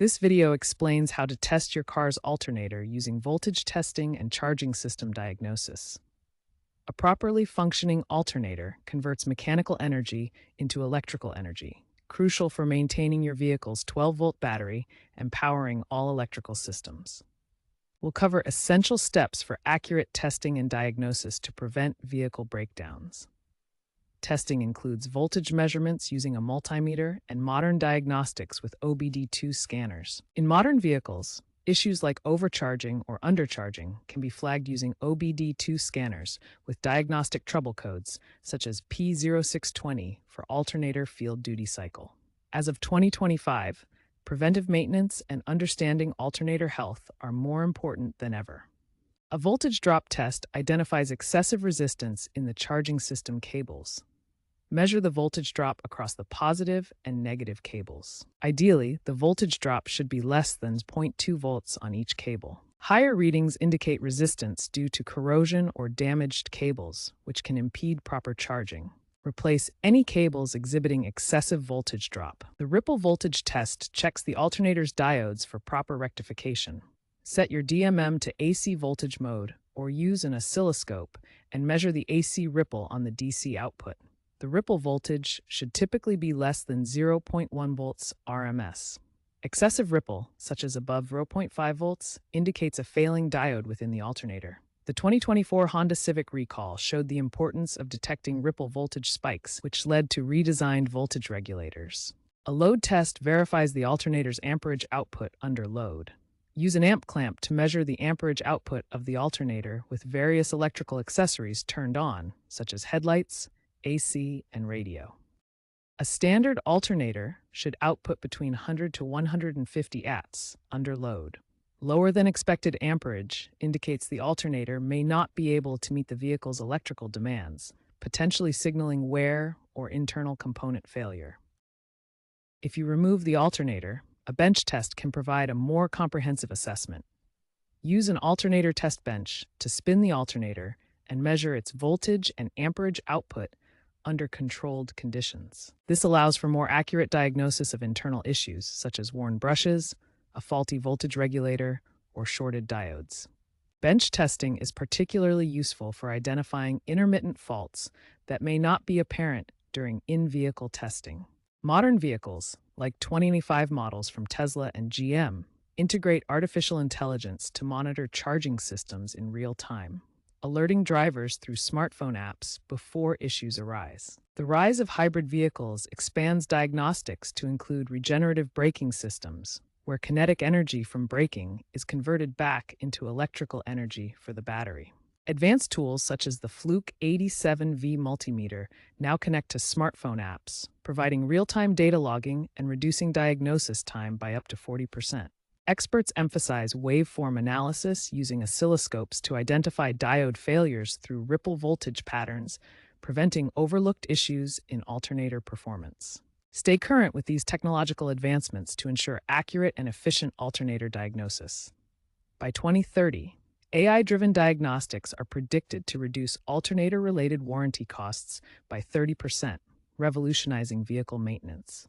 This video explains how to test your car's alternator using voltage testing and charging system diagnosis. A properly functioning alternator converts mechanical energy into electrical energy, crucial for maintaining your vehicle's 12-volt battery and powering all electrical systems. We'll cover essential steps for accurate testing and diagnosis to prevent vehicle breakdowns. Testing includes voltage measurements using a multimeter and modern diagnostics with OBD2 scanners. In modern vehicles, issues like overcharging or undercharging can be flagged using OBD2 scanners with diagnostic trouble codes such as P0620 for alternator field duty cycle. As of 2025, preventive maintenance and understanding alternator health are more important than ever. A voltage drop test identifies excessive resistance in the charging system cables. Measure the voltage drop across the positive and negative cables. Ideally, the voltage drop should be less than 0.2 volts on each cable. Higher readings indicate resistance due to corrosion or damaged cables, which can impede proper charging. Replace any cables exhibiting excessive voltage drop. The ripple voltage test checks the alternator's diodes for proper rectification. Set your DMM to AC voltage mode or use an oscilloscope and measure the AC ripple on the DC output. The ripple voltage should typically be less than 0.1 volts RMS. Excessive ripple, such as above 0.5 volts, indicates a failing diode within the alternator. The 2024 Honda Civic recall showed the importance of detecting ripple voltage spikes, which led to redesigned voltage regulators. A load test verifies the alternator's amperage output under load. Use an amp clamp to measure the amperage output of the alternator with various electrical accessories turned on, such as headlights, AC, and radio. A standard alternator should output between 100 to 150 Atts under load. Lower than expected amperage indicates the alternator may not be able to meet the vehicle's electrical demands, potentially signaling wear or internal component failure. If you remove the alternator, a bench test can provide a more comprehensive assessment. Use an alternator test bench to spin the alternator and measure its voltage and amperage output under controlled conditions. This allows for more accurate diagnosis of internal issues, such as worn brushes, a faulty voltage regulator, or shorted diodes. Bench testing is particularly useful for identifying intermittent faults that may not be apparent during in-vehicle testing. Modern vehicles, like 2025 models from Tesla and GM, integrate artificial intelligence to monitor charging systems in real time, alerting drivers through smartphone apps before issues arise. The rise of hybrid vehicles expands diagnostics to include regenerative braking systems, where kinetic energy from braking is converted back into electrical energy for the battery. Advanced tools such as the Fluke 87V multimeter now connect to smartphone apps, providing real-time data logging and reducing diagnosis time by up to 40%. Experts emphasize waveform analysis using oscilloscopes to identify diode failures through ripple voltage patterns, preventing overlooked issues in alternator performance. Stay current with these technological advancements to ensure accurate and efficient alternator diagnosis. By 2030, AI-driven diagnostics are predicted to reduce alternator-related warranty costs by 30%, revolutionizing vehicle maintenance.